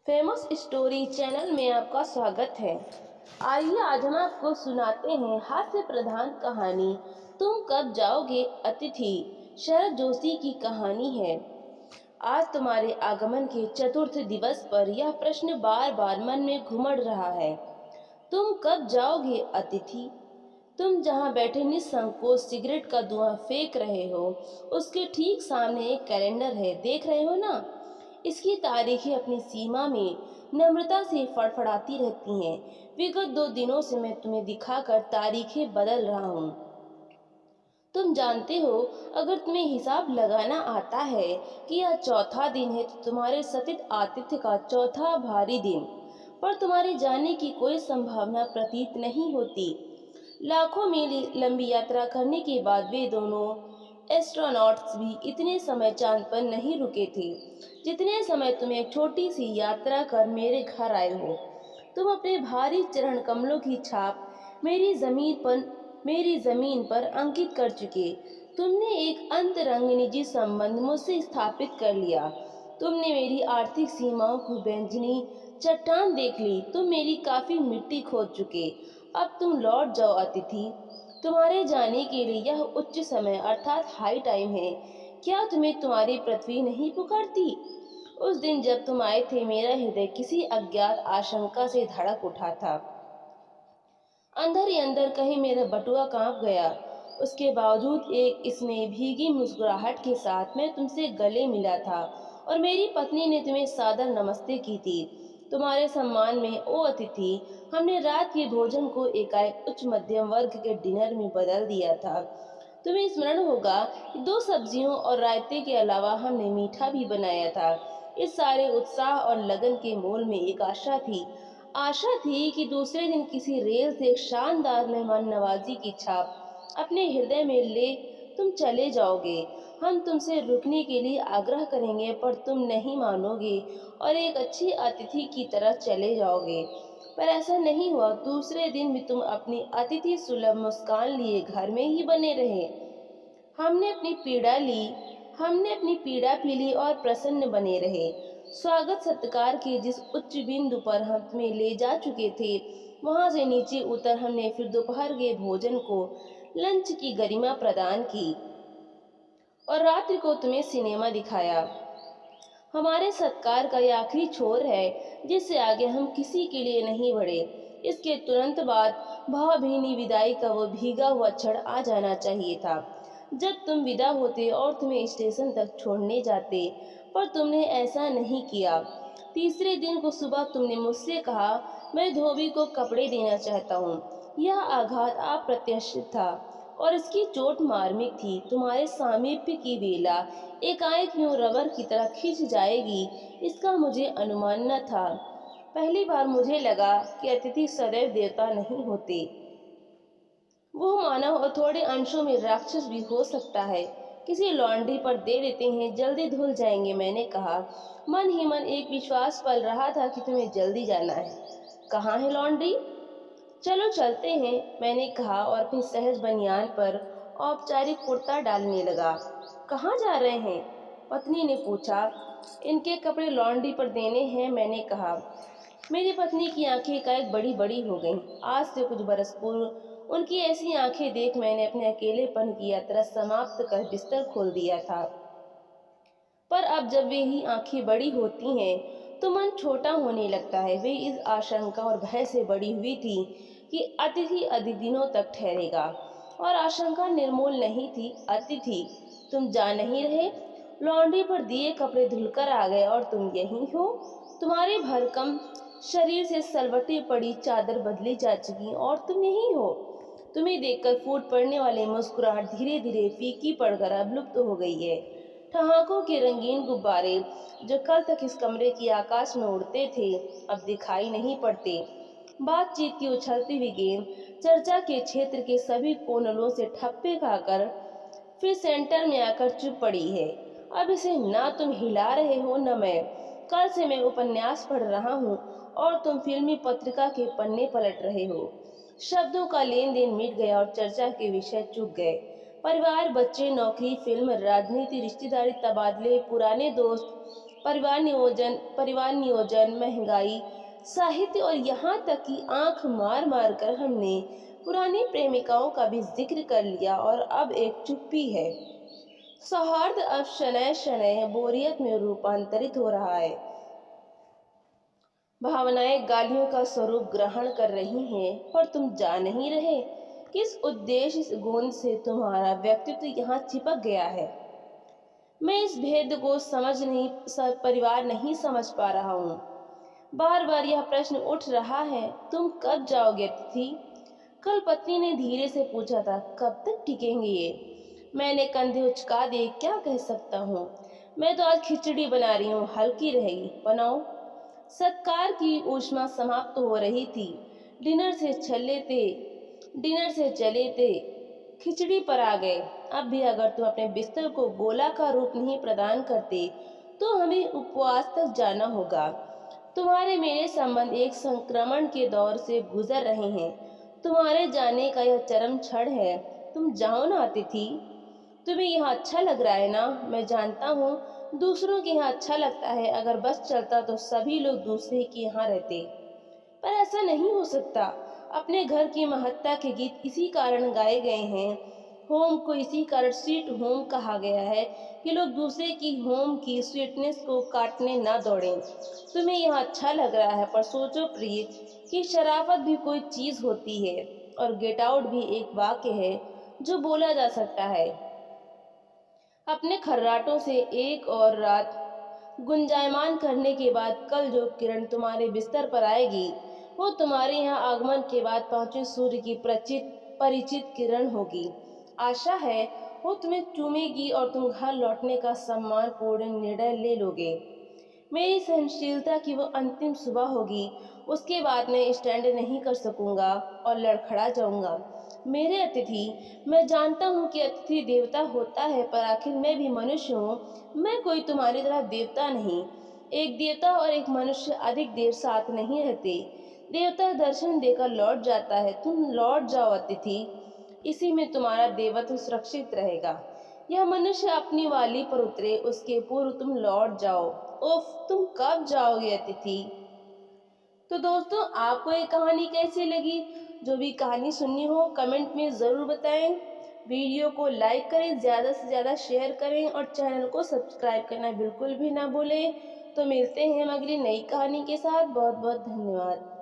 Famous story channel में आपका स्वागत है। आइए आज हम आपको सुनाते हैं हास्य प्रधान कहानी तुम कब जाओगे अतिथि। शरद जोशी की कहानी है। आज तुम्हारे आगमन के चतुर्थ दिवस पर यह प्रश्न बार बार मन में घुमड़ रहा है। तुम कब जाओगे अतिथि। तुम जहाँ बैठे निसंकोच सिगरेट का धुआं फेंक रहे हो, उसके ठीक सामने एक कैलेंडर है, देख रहे हो ना। इसकी तारीखें अपनी सीमा में नम्रता से फड़फड़ाती रहती हैं। विगत 2 दिनों से मैं तुम्हें दिखाकर तारीखें बदल रहा हूँ। तुम जानते हो, अगर तुम्हें हिसाब लगाना आता है कि यह चौथा दिन है, तो तुम्हारे सतित आतिथ्य का चौथा भारी दिन पर तुम्हारे जाने की कोई संभावना प्रतीत नहीं होती। लाखों मील लंबी यात्रा करने के बाद वे दोनों एस्ट्रोनॉट्स भी इतने समय चांद पर नहीं रुके थे जितने समय तुम एक छोटी सी यात्रा कर मेरे घर आए हो। तुम अपने भारी चरण कमलों की छाप मेरी जमीन पर अंकित कर चुके। तुमने एक अंतरंग निजी संबंध मुझसे स्थापित कर लिया। तुमने मेरी आर्थिक सीमाओं को बेंजनी चट्टान देख ली। तुम मेरी काफी मिट्टी खोद चुके। अब तुम लौट जाओ अतिथि। तुम्हारे जाने के लिए यह उच्च समय अर्थात हाई टाइम है। क्या तुम्हें तुम्हारी पृथ्वी नहीं पुकारती। उस दिन जब तुम आए थे, मेरा हृदय किसी अज्ञात आशंका से धड़क उठा था। अंदर ही अंदर कहीं मेरा बटुआ कांप गया। उसके बावजूद एक इसमें भीगी मुस्कुराहट के साथ मैं तुमसे गले मिला था और मेरी पत्नी ने तुम्हें सादर नमस्ते की थी। तुम्हारे सम्मान में ओ अतिथि, हमने रात के भोजन को एकाएक उच्च मध्यम वर्ग के डिनर में बदल दिया था। तुम्हें स्मरण होगा कि 2 सब्जियों और रायते के अलावा हमने मीठा भी बनाया था। इस सारे उत्साह और लगन के मूल में एक आशा थी कि दूसरे दिन किसी रेल से एक शानदार मेहमान नवाजी की छाप अपने हृदय में ले तुम चले जाओगे। हम तुमसे रुकने के लिए आग्रह करेंगे पर तुम नहीं मानोगे और एक अच्छी अतिथि की तरह चले जाओगे। पर ऐसा नहीं हुआ। दूसरे दिन भी तुम अपनी अतिथि सुलभ मुस्कान लिए घर में ही बने रहे। हमने अपनी पीड़ा ली हमने अपनी पीड़ा पी ली और प्रसन्न बने रहे। स्वागत सत्कार के जिस उच्च बिंदु पर हम तुम्हें ले जा चुके थे, वहां से नीचे उतर हमने फिर दोपहर के भोजन को लंच की गरिमा प्रदान की और रात्रि को तुम्हें सिनेमा दिखाया। हमारे सत्कार का यह आखिरी छोर है जिससे आगे हम किसी के लिए नहीं बढ़े। इसके तुरंत बाद भावभीनी विदाई का वो भीगा हुआ क्षण आ जाना चाहिए था, जब तुम विदा होते और तुम्हें स्टेशन तक छोड़ने जाते, पर तुमने ऐसा नहीं किया। तीसरे दिन को सुबह तुमने मुझसे कहा, मैं धोबी को कपड़े देना चाहता हूँ। यह आघात अप्रत्याशित था और इसकी चोट मार्मिक थी। तुम्हारे सामीप्य की वेला एकाएक यूं रबर की तरह खिंच जाएगी, इसका मुझे अनुमान न था। पहली बार मुझे लगा कि अतिथि सदैव देवता नहीं होते, वो मानव और थोड़े अंशों में राक्षस भी हो सकता है। किसी लॉन्ड्री पर दे देते हैं, जल्दी धुल जाएंगे, मैंने कहा। मन ही मन एक विश्वास पल रहा था कि तुम्हें जल्दी जाना है। कहाँ है लॉन्ड्री। चलो चलते हैं, मैंने कहा और अपनी सहज बनियान पर औपचारिक कुर्ता डालने लगा। कहाँ जा रहे हैं, पत्नी ने पूछा। इनके कपड़े लॉन्ड्री पर देने हैं, मैंने कहा। मेरी पत्नी की आंखें एकाएक बड़ी बड़ी हो गईं। आज से कुछ बरस पूर्व उनकी ऐसी आंखें देख मैंने अपने अकेलेपन की यात्रा समाप्त कर बिस्तर खोल दिया था। पर अब जब वे ही आंखें बड़ी होती हैं तो मन छोटा होने लगता है। वे इस आशंका और भय से बड़ी हुई थी कि अतिथि अधिक दिनों तक ठहरेगा, और आशंका निर्मूल नहीं थी। अतिथि, तुम जा नहीं रहे। लॉन्ड्री पर दिए कपड़े धुलकर आ गए और तुम यहीं हो। तुम्हारे भरकम शरीर से सलवटी पड़ी चादर बदली जा चुकी और तुम यहीं हो। तुम्हें देखकर फूट पड़ने वाली मुस्कुराहट धीरे धीरे फीकी पड़कर अब लुप्त हो गई है। ठहाकों के रंगीन गुब्बारे जो कल तक इस कमरे के आकाश में उड़ते थे, अब दिखाई नहीं पड़ते। बातचीत की उछलती हुई गेंद चर्चा के क्षेत्र के सभी कोनलों से ठप्पे खाकर फिर सेंटर में आकर चुप पड़ी है। अब इसे ना तुम हिला रहे हो न मैं। कल से मैं उपन्यास पढ़ रहा हूँ और तुम फिल्मी पत्रिका के पन्ने पलट रहे हो। शब्दों का लेन देन मिट गया और चर्चा के विषय चुक गए। परिवार, बच्चे, नौकरी, फिल्म, राजनीति, रिश्तेदारी, तबादले, पुराने दोस्त, परिवार नियोजन, महंगाई, साहित्य और यहाँ तक कि आंख मार मार कर हमने पुरानी प्रेमिकाओं का भी जिक्र कर लिया और अब एक चुप्पी है। सौहार्द अब शनैः शनैः बोरियत में रूपांतरित हो रहा है। भावनाएं गालियों का स्वरूप ग्रहण कर रही हैं, पर तुम जान नहीं रहे किस उद्देश्य इस गोंद से तुम्हारा व्यक्तित्व यहाँ चिपक गया है। मैं इस भेद को परिवार नहीं समझ पा रहा हूँ। बार बार यह प्रश्न उठ रहा है, तुम कब जाओगे अतिथि? कल पत्नी ने धीरे से पूछा था, कब तक टिकेंगे ये? मैंने कंधे उचका दिए, क्या कह सकता हूँ। मैं तो आज खिचड़ी बना रही हूँ, हल्की रहेगी, बनाओ। सत्कार की ऊष्मा समाप्त हो रही थी। डिनर से चले थे, खिचड़ी पर आ गए। अब भी अगर तुम अपने बिस्तर को गोलाकार रूप नहीं प्रदान करते तो हमें उपवास तक जाना होगा। तुम्हारे मेरे संबंध एक संक्रमण के दौर से गुजर रहे हैं। तुम्हारे जाने का यह चरम क्षण है। तुम जाओ ना अतिथि। तुम्हें यहाँ अच्छा लग रहा है ना? मैं जानता हूँ दूसरों के यहाँ अच्छा लगता है। अगर बस चलता तो सभी लोग दूसरे के यहाँ रहते, पर ऐसा नहीं हो सकता। अपने घर की महत्ता के गीत इसी कारण गाए गए हैं। होम को इसी कारण स्वीट होम कहा गया है कि लोग दूसरे की होम की स्वीटनेस को काटने ना दौड़ें। तुम्हें यह अच्छा लग रहा है, पर सोचो प्रिय कि शराफत भी कोई चीज होती है और गेट आउट भी एक वाक्य है जो बोला जा सकता है। अपने खर्राटों से एक और रात गुंजायमान करने के बाद कल जो किरण तुम्हारे बिस्तर पर आएगी वो तुम्हारे यहाँ आगमन के बाद पहुंचे सूर्य की परिचित किरण होगी। आशा है वो तुम्हें चूमेगी और तुम घर लौटने का सम्मानपूर्ण निर्णय ले लोगे। मेरी सहनशीलता की वो अंतिम सुबह होगी। उसके बाद मैं स्टैंड नहीं कर सकूंगा और लड़खड़ा जाऊंगा। मेरे अतिथि, मैं जानता हूँ कि अतिथि देवता होता है, पर आखिर मैं भी मनुष्य हूँ। मैं कोई तुम्हारी तरह देवता नहीं। एक देवता और एक मनुष्य अधिक देर साथ नहीं रहते। देवता दर्शन देकर लौट जाता है। तुम लौट जाओ अतिथि, इसी में तुम्हारा देवत्व सुरक्षित रहेगा। यह मनुष्य अपनी वाली पर उतरे उसके पूर्व तुम लौट जाओ। उफ, तुम कब जाओगे अतिथि? तो दोस्तों, आपको ये कहानी कैसी लगी? जो भी कहानी सुननी हो कमेंट में ज़रूर बताएं। वीडियो को लाइक करें, ज़्यादा से ज़्यादा शेयर करें और चैनल को सब्सक्राइब करना बिल्कुल भी ना भूलें। तो मिलते हैं हम अगली नई कहानी के साथ। बहुत बहुत धन्यवाद।